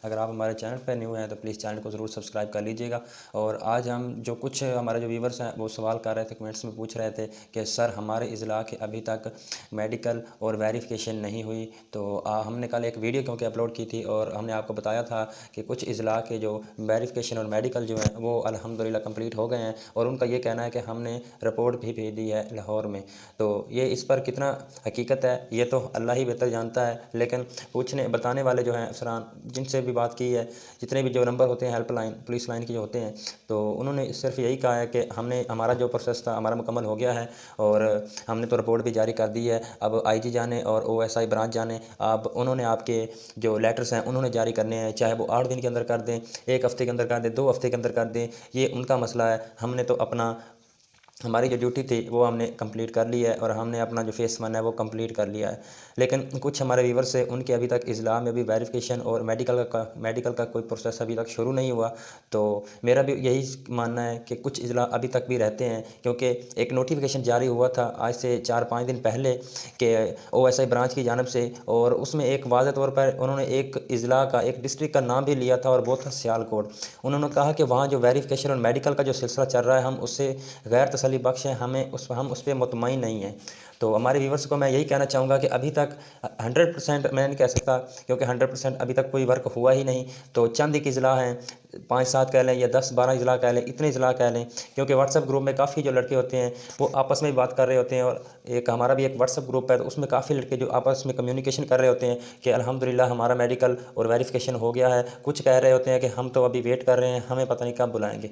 अगर आप हमारे चैनल पर न्यू हैं तो प्लीज़ चैनल को ज़रूर सब्सक्राइब कर लीजिएगा। और आज हम जो कुछ हमारे जो व्यूवर्स हैं वो सवाल कर रहे थे, कमेंट्स में पूछ रहे थे कि सर हमारे इज़ला के अभी तक मेडिकल और वेरिफिकेशन नहीं हुई। तो हमने कल एक वीडियो क्योंकि अपलोड की थी और हमने आपको बताया था कि कुछ इज़ला के जो वेरिफिकेशन और मेडिकल जो है वो अल्हम्दुलिल्लाह कंप्लीट हो गए हैं और उनका ये कहना है कि हमने रिपोर्ट भी भेज दी है लाहौर में। तो ये इस पर कितना हकीकत है ये तो अल्लाह ही बेहतर जानता है, लेकिन बताने वाले जो हैं अफसरान जिनसे भी बात की है, जितने भी जो नंबर होते हैं हेल्पलाइन पुलिस लाइन के जो होते हैं, तो उन्होंने सिर्फ यही कहा है कि हमारा जो प्रोसेस था हमारा मुकम्मल हो गया है और हमने तो रिपोर्ट भी जारी कर दी है। अब आईजी जाने और ओएसआई ब्रांच जाने, अब उन्होंने आपके जो लेटर्स हैं उन्होंने जारी करने हैं, चाहे वो 8 दिन के अंदर कर दें, 1 हफ़्ते के अंदर कर दें, 2 हफ़्ते के अंदर कर दें, ये उनका मसला है। हमने तो हमारी जो ड्यूटी थी वो हमने कंप्लीट कर ली है और हमने अपना जो फेस 1 है वो कंप्लीट कर लिया है। लेकिन कुछ हमारे व्यूवर्स से उनके अभी तक इज़्ला में भी वेरिफिकेशन और मेडिकल का कोई प्रोसेस अभी तक शुरू नहीं हुआ। तो मेरा भी यही मानना है कि कुछ इज़्ला अभी तक भी रहते हैं, क्योंकि एक नोटिफिकेशन जारी हुआ था आज से 4-5 दिन पहले कि ओएसआई ब्रांच की जानब से, और उसमें एक वाज़ेह तौर पर उन्होंने एक इज़्ला का एक डिस्ट्रिक्ट का नाम भी लिया था और वो था सियालकोट। उन्होंने कहा कि वहाँ जो वेरिफिकेशन और मेडिकल का जो सिलसिला चल रहा है हम उससे गैर तसल्ली बख्श हैं, हम उस पे मुतमईन नहीं हैं। तो हमारे व्यूवर्स को मैं यही कहना चाहूँगा कि अभी तक 100% मैं नहीं कह सकता, क्योंकि 100% अभी तक कोई वर्क हुआ ही नहीं। तो चंद एक इज़्ला हैं, 5-7 कह लें या 10-12 इज़्ला कह लें, इतने इज़्ला कह लें, क्योंकि व्हाट्सएप ग्रुप में काफ़ी जो लड़के होते हैं वो आपस में बात कर रहे होते हैं और एक हमारा भी एक व्हाट्सएप ग्रुप है तो उसमें काफ़ी लड़के जो आपस में कम्युनिकेशन कर रहे होते हैं कि अल्हम्दुलिल्लाह हमारा मेडिकल और वेरिफिकेशन हो गया है। कुछ कह रहे होते हैं कि हम तो अभी वेट कर रहे हैं, हमें पता नहीं कब बुलाएंगे।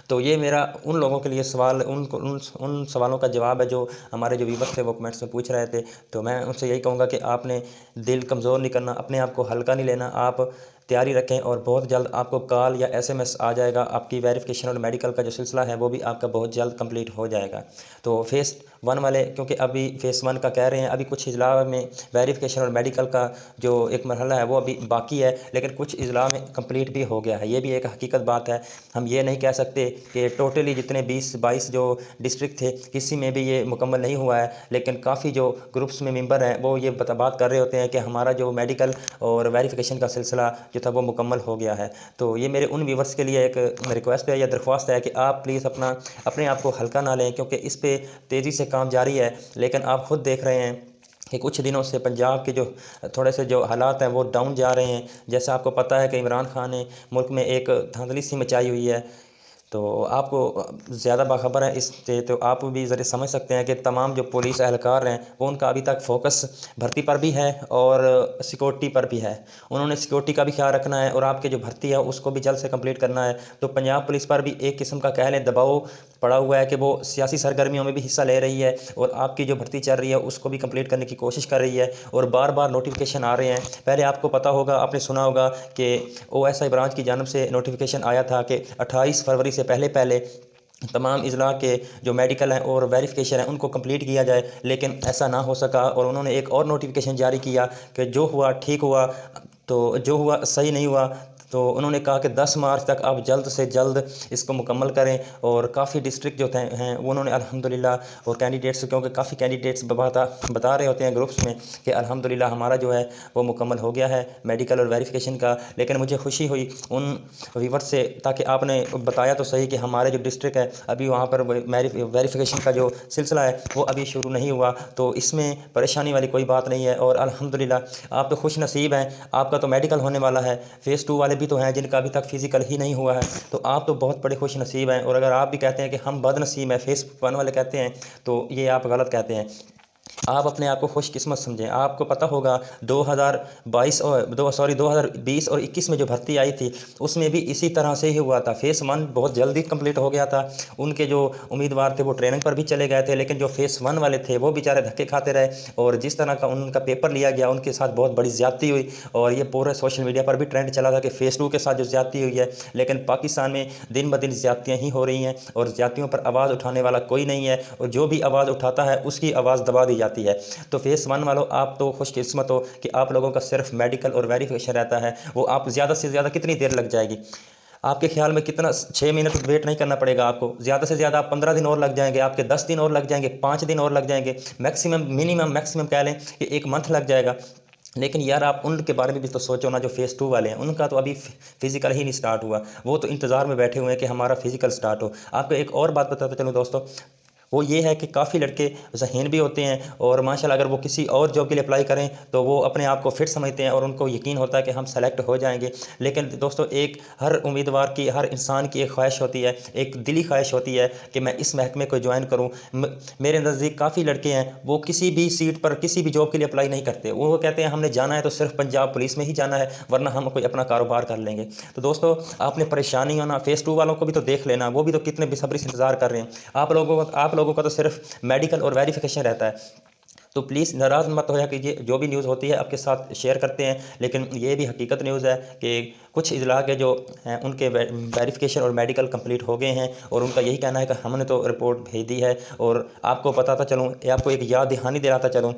तो ये मेरा उन लोगों के लिए सवाल उन सवालों का जवाब है जो हमारे जो व्यूवर्स थे वो कमेंट्स में पूछ रहे थे। तो मैं उनसे यही कहूँगा कि आपने दिल कमज़ोर नहीं करना, अपने आप को हल्का नहीं लेना, आप तैयारी रखें और बहुत जल्द आपको कॉल या एसएमएस आ जाएगा। आपकी वेरिफिकेशन और मेडिकल का जो सिलसिला है वो भी आपका बहुत जल्द कंप्लीट हो जाएगा। तो फेस 1 वाले, क्योंकि अभी फेस 1 का कह रहे हैं, अभी कुछ इज़्ला में वेरिफिकेशन और मेडिकल का जो एक मरहला है वो अभी बाकी है, लेकिन कुछ इज़्ला में कंप्लीट भी हो गया है। ये भी एक हकीकत बात है। हम ये नहीं कह सकते कि टोटली जितने 20-22 जो डिस्ट्रिक्ट थे किसी में भी ये मुकम्मल नहीं हुआ है, लेकिन काफ़ी जो ग्रुप्स में मेंबर हैं वो ये बात कर रहे होते हैं कि हमारा जो मेडिकल और वेरिफिकेशन का सिलसिला जो था वो मुकम्मल हो गया है। तो ये मेरे उन व्यूवर्स के लिए एक रिक्वेस्ट है या दरख्वास्त है कि आप प्लीज़ अपने आप को हल्का ना लें, क्योंकि इस पे तेज़ी से काम जारी है। लेकिन आप खुद देख रहे हैं कि कुछ दिनों से पंजाब के जो थोड़े से जो हालात हैं वो डाउन जा रहे हैं। जैसा आपको पता है कि इमरान खान ने मुल्क में एक धांधली सी मचाई हुई है, तो आपको ज़्यादा बाखबर है इससे, तो आप भी ज़रा समझ सकते हैं कि तमाम जो पुलिस एहलकार हैं वो उनका अभी तक फोकस भर्ती पर भी है और सिक्योरिटी पर भी है। उन्होंने सिक्योरिटी का भी ख्याल रखना है और आपके जो भर्ती है उसको भी जल्द से कंप्लीट करना है। तो पंजाब पुलिस पर भी एक किस्म का कह लें दबाव पड़ा हुआ है कि वो सियासी सरगर्मियों में भी हिस्सा ले रही है और आपकी जो भर्ती चल रही है उसको भी कंप्लीट करने की कोशिश कर रही है। और बार बार नोटिफिकेशन आ रहे हैं। पहले आपको पता होगा, आपने सुना होगा कि ओएसआई ब्रांच की जानब से नोटिफिकेशन आया था कि 28 फरवरी से पहले पहले तमाम इज़्ला के जो मेडिकल हैं और वेरिफिकेशन है उनको कंप्लीट किया जाए, लेकिन ऐसा ना हो सका और उन्होंने एक और नोटिफिकेशन जारी किया कि जो हुआ ठीक हुआ, तो जो हुआ सही नहीं हुआ। तो उन्होंने कहा कि 10 मार्च तक आप जल्द से जल्द इसको मुकम्मल करें। और काफ़ी डिस्ट्रिक्ट जो हैं वो उन्होंने अल्हम्दुलिल्लाह और कैंडिडेट्स, क्योंकि काफ़ी कैंडिडेट्स बता रहे होते हैं ग्रुप्स में कि अल्हम्दुलिल्लाह हमारा जो है वो मुकम्मल हो गया है मेडिकल और वेरिफिकेशन का। लेकिन मुझे खुशी हुई उन व्यूवर्स से, ताकि आपने बताया तो सही कि हमारे जो डिस्ट्रिक्ट है अभी वहाँ पर वेरिफिकेशन का जो सिलसिला है वो अभी शुरू नहीं हुआ। तो इसमें परेशानी वाली कोई बात नहीं है और अल्हम्दुलिल्लाह आप तो खुश नसीब हैं, आपका तो मेडिकल होने वाला है। फेज़ 2 वाले भी तो हैं जिनका अभी तक फिज़िकल ही नहीं हुआ है, तो आप तो बहुत बड़े खुश नसीब हैं। और अगर आप भी कहते हैं कि हम बदनसीब हैं, फेज़ 1 वाले कहते हैं, तो ये आप गलत कहते हैं। आप अपने आप को खुशकिस्मत समझें। आपको पता होगा 2020 और 21 में जो भर्ती आई थी उसमें भी इसी तरह से ही हुआ था। फेज़ 1 बहुत जल्दी कंप्लीट हो गया था, उनके जो उम्मीदवार थे वो ट्रेनिंग पर भी चले गए थे, लेकिन जो फेज़ 1 वाले थे वो बेचारे धक्के खाते रहे और जिस तरह का उनका पेपर लिया गया उनके साथ बहुत बड़ी ज़्यादती हुई। और ये पूरे सोशल मीडिया पर भी ट्रेंड चला था कि फेज़ 2 के साथ जो ज़्यादती हुई है, लेकिन पाकिस्तान में दिन ब दिन ज़्यादतियाँ ही हो रही हैं और ज़्यादतियों पर आवाज़ उठाने वाला कोई नहीं है और जो भी आवाज़ उठाता है उसकी आवाज़ दबा दी जाती है। तो फेज़ 1 वालों, आप तो खुशकिस्मत हो कि आप लोगों का सिर्फ मेडिकल और वेरिफिकेशन रहता है। वो आप ज़्यादा से ज़्यादा कितनी देर लग जाएगी आपके ख्याल में? कितना 6 महीने तक वेट नहीं करना पड़ेगा आपको, ज़्यादा से ज़्यादा आप 15 दिन और लग जाएंगे, आपके 10 दिन और लग जाएंगे, 5 दिन और लग जाएंगे, मैक्सिमम कह लें कि 1 मंथ लग जाएगा। लेकिन यार आप उनके बारे में भी तो सोचो ना, जो फेज़ 2 वाले हैं, उनका तो अभी फिज़िकल ही नहीं स्टार्ट हुआ। वो तो इंतज़ार में बैठे हुए हैं कि हमारा फिज़िकल स्टार्ट हो। आपको एक और बात बताता चलूँ दोस्तों, वो ये है कि काफ़ी लड़के ज़हीन भी होते हैं और माशाल्लाह अगर वो किसी और जॉब के लिए अप्लाई करें तो वो अपने आप को फिट समझते हैं और उनको यकीन होता है कि हम सेलेक्ट हो जाएंगे। लेकिन दोस्तों एक हर उम्मीदवार की, हर इंसान की एक ख्वाहिश होती है, एक दिली ख्वाहिश होती है कि मैं इस महकमे को ज्वाइन करूँ। मेरे नज़दीक काफ़ी लड़के हैं, वो किसी भी सीट पर किसी भी जॉब के लिए अप्लाई नहीं करते। वो कहते हैं हमने जाना है तो सिर्फ पंजाब पुलिस में ही जाना है, वरना हम कोई अपना कारोबार कर लेंगे। तो दोस्तों आपने परेशानी होना, फेज़ 2 वालों को भी तो देख लेना, वो भी तो कितने बेसब्री से इंतज़ार कर रहे हैं। आप लोगों का तो सिर्फ मेडिकल और वेरिफिकेशन रहता है। तो प्लीज़ नाराज़ मत होया कीजिए, जो भी न्यूज़ होती है आपके साथ शेयर करते हैं, लेकिन ये भी हकीकत न्यूज़ है कि कुछ इजला के जो हैं उनके वेरिफिकेशन और मेडिकल कंप्लीट हो गए हैं और उनका यही कहना है कि हमने तो रिपोर्ट भेज दी है। और आपको बताता चलूँ, आपको एक याद दहानी दिलाता चलूँ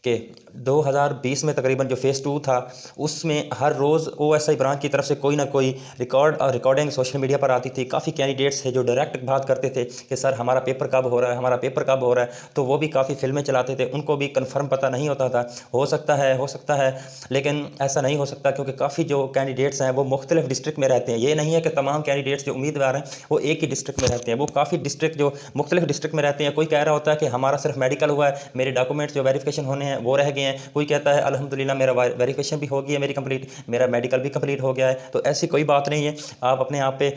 कि 2020 में तकरीबन जो फेज़ 2 था, उसमें हर रोज़ ओएसआई ब्रांच की तरफ से कोई ना कोई रिकॉर्डिंग सोशल मीडिया पर आती थी। काफ़ी कैंडिडेट्स थे जो डायरेक्ट बात करते थे कि सर हमारा पेपर कब हो रहा है, हमारा पेपर कब हो रहा है। तो वो भी काफ़ी फिल्में चलाते थे, उनको भी कन्फर्म पता नहीं होता था। हो सकता है, लेकिन ऐसा नहीं हो सकता क्योंकि काफ़ी जो कैंडिडेट्स हैं वो मुख्तलिफ डिस्ट्रिक्ट में रहते हैं। ये नहीं है कि तमाम कैंडिडेट्स जो उम्मीदवार हैं वो एक ही डिस्ट्रिक्ट में रहते हैं, वो काफ़ी डिस्ट्रिक्ट जो मुख्तलिफ डिस्ट्रिक्ट में रहते हैं। कोई कह रहा होता है कि हमारा सिर्फ मेडिकल हुआ है, मेरे डॉक्यूमेंट्स जो वेरिफिकेशन होने हैं वो रह गए हैं। कोई कहता है अल्हम्दुलिल्लाह मेरा वेरिफिकेशन भी हो गई है मेरी कंप्लीट, मेरा मेडिकल भी कंप्लीट हो गया है। तो ऐसी कोई बात नहीं है। आप अपने आप पे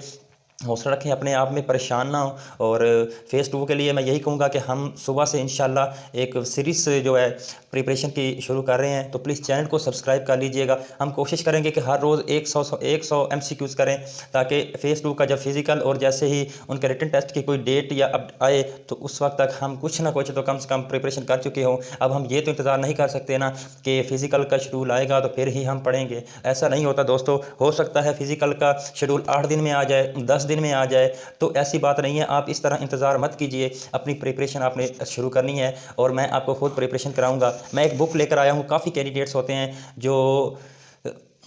हौसला रखें, अपने आप में परेशान ना हो। और फेज़ 2 के लिए मैं यही कहूँगा कि हम सुबह से इंशाल्लाह एक सीरीज़ जो है प्रिपरेशन की शुरू कर रहे हैं, तो प्लीज़ चैनल को सब्सक्राइब कर लीजिएगा। हम कोशिश करेंगे कि हर रोज़ 100 MCQs करें, ताकि फेज़ 2 का जब फिज़िकल और जैसे ही उनके रिटन टेस्ट की कोई डेट या अब आए तो उस वक्त तक हम कुछ ना कुछ तो कम से कम प्रिपरेशन कर चुके हों। अब हम ये तो इंतज़ार नहीं कर सकते ना कि फ़िज़िकल का शेड्यूल आएगा तो फिर ही हम पढ़ेंगे, ऐसा नहीं होता दोस्तों। हो सकता है फ़िज़िकल का शेड्यूल 8 दिन में आ जाए, 10 दिन में आ जाए, तो ऐसी बात नहीं है। आप इस तरह इंतज़ार मत कीजिए, अपनी प्रिपरेशन आपने शुरू करनी है और मैं आपको खुद प्रिपरेशन कराऊंगा। मैं एक बुक लेकर आया हूँ। काफ़ी कैंडिडेट्स होते हैं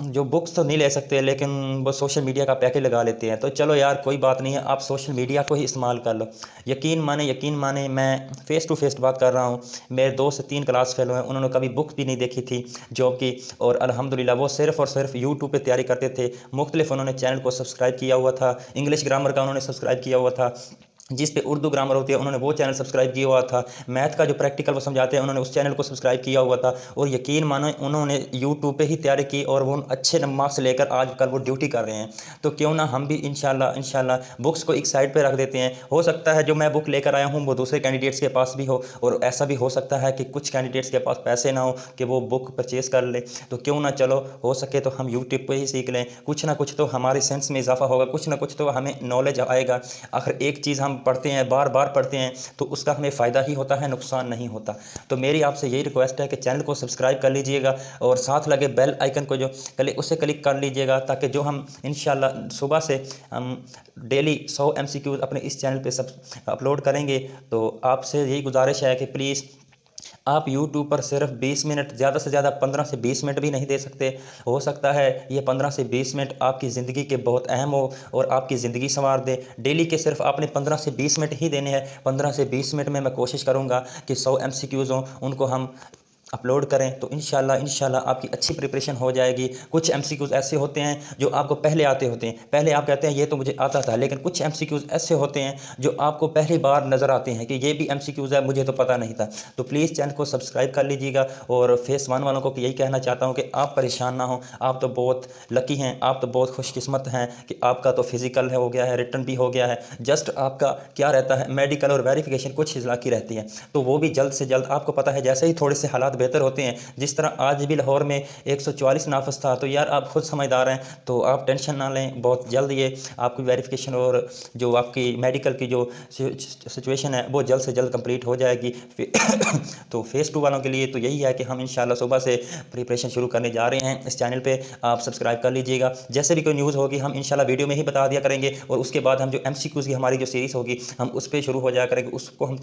जो बुक्स तो नहीं ले सकते, लेकिन वो सोशल मीडिया का पैकेज लगा लेते हैं। तो चलो यार कोई बात नहीं है, आप सोशल मीडिया को ही इस्तेमाल कर लो। यकीन माने मैं फ़ेस टू फेस बात कर रहा हूँ। मेरे 2 से 3 क्लास फेलो हैं, उन्होंने कभी बुक भी नहीं देखी थी जॉब की, और अल्हम्दुलिल्लाह वो सिर्फ़ और सिर्फ यूट्यूब पे तैयारी करते थे। मुख्तलिफ उन्होंने चैनल को सब्सक्राइब किया हुआ था, इंग्लिश ग्रामर का उन्होंने सब्सक्राइब किया हुआ था, जिस पे उर्दू ग्रामर होती है उन्होंने वो चैनल सब्सक्राइब किया हुआ था, मैथ का जो प्रैक्टिकल वो समझाते हैं उन्होंने उस चैनल को सब्सक्राइब किया हुआ था। और यकीन मानो उन्होंने यूट्यूब पे ही तैयारी की और वो अच्छे मार्क्स लेकर आजकल वो ड्यूटी कर रहे हैं। तो क्यों ना हम भी इंशाल्लाह बुक्स को एक साइड पे रख देते हैं। हो सकता है जो मैं बुक लेकर आया हूँ वो दूसरे कैंडिडेट्स के पास भी हो, और ऐसा भी हो सकता है कि कुछ कैंडिडेट्स के पास पैसे ना हो कि वो बुक परचेज़ कर ले। तो क्यों ना चलो हो सके तो हम यूट्यूब पर ही सीख लें, कुछ ना कुछ तो हमारे सेंस में इजाफा होगा, कुछ ना कुछ तो हमें नॉलेज आएगा। आखिर एक चीज़ हम पढ़ते हैं, बार बार पढ़ते हैं, तो उसका हमें फ़ायदा ही होता है, नुकसान नहीं होता। तो मेरी आपसे यही रिक्वेस्ट है कि चैनल को सब्सक्राइब कर लीजिएगा और साथ लगे बेल आइकन को जो उसे क्लिक कर लीजिएगा, ताकि जो हम इंशाल्लाह सुबह से हम डेली 100 MCQ अपने इस चैनल पे सब अपलोड करेंगे। तो आपसे यही गुजारिश है कि प्लीज़ आप YouTube पर सिर्फ 20 मिनट, ज़्यादा से ज़्यादा 15 से 20 मिनट भी नहीं दे सकते। हो सकता है ये 15 से 20 मिनट आपकी ज़िंदगी के बहुत अहम हो और आपकी ज़िंदगी संवार दे। डेली के सिर्फ आपने 15 से 20 मिनट ही देने हैं। 15 से 20 मिनट में मैं कोशिश करूँगा कि 100 MCQs हों, उनको हम अपलोड करें, तो इंशाल्लाह आपकी अच्छी प्रिपरेशन हो जाएगी। कुछ MCQs ऐसे होते हैं जो आपको पहले आते होते हैं, पहले आप कहते हैं ये तो मुझे आता था, लेकिन कुछ MCQs ऐसे होते हैं जो आपको पहली बार नज़र आते हैं कि ये भी MCQs है, मुझे तो पता नहीं था। तो प्लीज़ चैनल को सब्सक्राइब कर लीजिएगा। और फेस 1 वालों को यही कहना चाहता हूँ कि आप परेशान ना हो, आप तो बहुत लकी हैं, आप तो बहुत खुशकिस्मत हैं कि आपका तो फिज़िकल हो गया है, रिटर्न भी हो गया है। जस्ट आपका क्या रहता है, मेडिकल और वेरिफिकेशन कुछ इजला की रहती है, तो वो भी जल्द से जल्द आपको पता है। जैसे ही थोड़े से हालात बेहतर होते हैं, जिस तरह आज भी लाहौर में 144 नाफिस था, तो यार आप खुद समझदार हैं, तो आप टेंशन ना लें, बहुत जल्द ये आपकी वेरिफिकेशन और जो आपकी मेडिकल की जो सिचुएशन है वो जल्द से जल्द कंप्लीट हो जाएगी। तो फेज़ 2 वालों के लिए तो यही है कि हम इंशाल्लाह सुबह से प्रिपरेशन शुरू करने जा रहे हैं। इस चैनल पे आप सब्सक्राइब कर लीजिएगा। जैसे भी कोई न्यूज़ होगी हम इंशाल्लाह वीडियो में ही बता दिया करेंगे, और उसके बाद हम जो MCQs की हमारी जो सीरीज़ होगी हम उस पर शुरू हो जाया करेंगे, उसको हम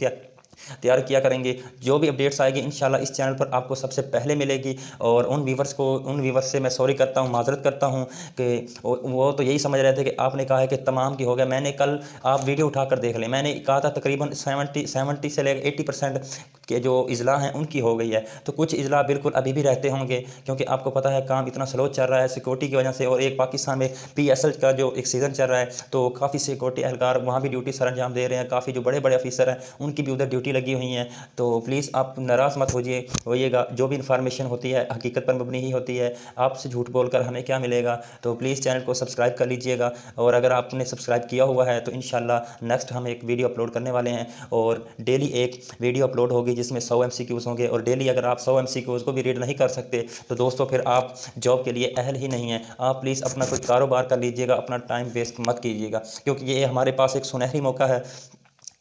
तैयार किया करेंगे। जो भी अपडेट्स आएगी इंशाल्लाह इस चैनल पर आपको सबसे पहले मिलेगी। और उन व्यूवर्स से मैं सॉरी करता हूँ, माजरत करता हूँ कि वो तो यही समझ रहे थे कि आपने कहा है कि तमाम की हो गया। मैंने कल आप वीडियो उठाकर देख लें, मैंने कहा था तकरीबन 70 से लेकर 80% के जो इजला हैं उनकी हो गई है। तो कुछ इजला बिल्कुल अभी भी रहते होंगे, क्योंकि आपको पता है काम इतना स्लो चल रहा है सिक्योरिटी की वजह से। और एक पाकिस्तान में PSL का जो एक सीज़न चल रहा है, तो काफ़ी सिक्योरिटी एहलकार वहाँ भी ड्यूटी सर अंजाम दे रहे हैं। काफ़ी जो बड़े बड़े ऑफिसर हैं उनकी भी उधर ड्यूटी लगी हुई हैं। तो प्लीज़ आप नाराज़ मत होइएगा। जो भी इन्फॉर्मेशन होती है हकीकत पर मबनी ही होती है। आपसे झूठ बोलकर हमें क्या मिलेगा। तो प्लीज़ चैनल को सब्सक्राइब कर लीजिएगा। और अगर आपने सब्सक्राइब किया हुआ है तो इंशाल्लाह नेक्स्ट हम एक वीडियो अपलोड करने वाले हैं, और डेली एक वीडियो अपलोड होगी जिसमें 100 MCQs होंगे। और डेली अगर आप 100 MCQs को भी रीड नहीं कर सकते तो दोस्तों फिर आप जॉब के लिए अहल ही नहीं हैं। आप प्लीज़ अपना कोई कारोबार कर लीजिएगा, अपना टाइम वेस्ट मत कीजिएगा, क्योंकि ये हमारे पास एक सुनहरी मौका है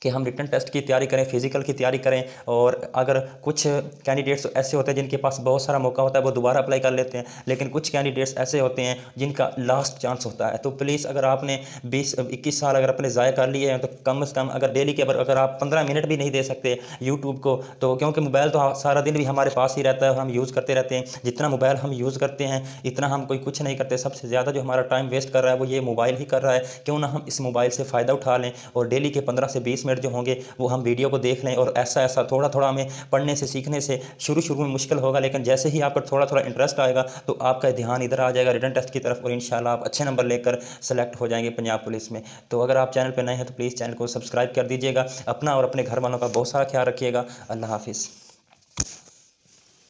कि हम रिटन टेस्ट की तैयारी करें, फिजिकल की तैयारी करें। और अगर कुछ कैंडिडेट्स ऐसे होते हैं जिनके पास बहुत सारा मौका होता है, वो दोबारा अप्लाई कर लेते हैं, लेकिन कुछ कैंडिडेट्स ऐसे होते हैं जिनका लास्ट चांस होता है। तो प्लीज़ अगर आपने 20-21 साल अगर अपने ज़ाय कर लिए हैं तो कम से कम अगर डेली के अगर आप 15 मिनट भी नहीं दे सकते यूट्यूब को, तो क्योंकि मोबाइल तो सारा दिन भी हमारे पास ही रहता है, हम यूज़ करते रहते हैं। जितना मोबाइल हम यूज़ करते हैं इतना हम कोई कुछ नहीं करते। सबसे ज़्यादा जो हमारा टाइम वेस्ट कर रहा है वो ये मोबाइल ही कर रहा है। क्यों ना हम इस मोबाइल से फ़ायदा उठा लें और डेली के 15 से 20 मिनट जो होंगे वो हम वीडियो को देख लें। और ऐसा ऐसा थोड़ा थोड़ा हमें पढ़ने से सीखने से शुरू में मुश्किल होगा, लेकिन जैसे ही आपका थोड़ा थोड़ा इंटरेस्ट आएगा तो आपका ध्यान इधर आ जाएगा रिटन टेस्ट की तरफ, और इंशाल्लाह आप अच्छे नंबर लेकर सेलेक्ट हो जाएंगे पंजाब पुलिस में। तो अगर आप चैनल पर नए हैं तो प्लीज़ चैनल को सब्सक्राइब कर दीजिएगा। अपना और अपने घर वालों का बहुत सारा ख्याल रखिएगा। अल्लाह हाफिज़।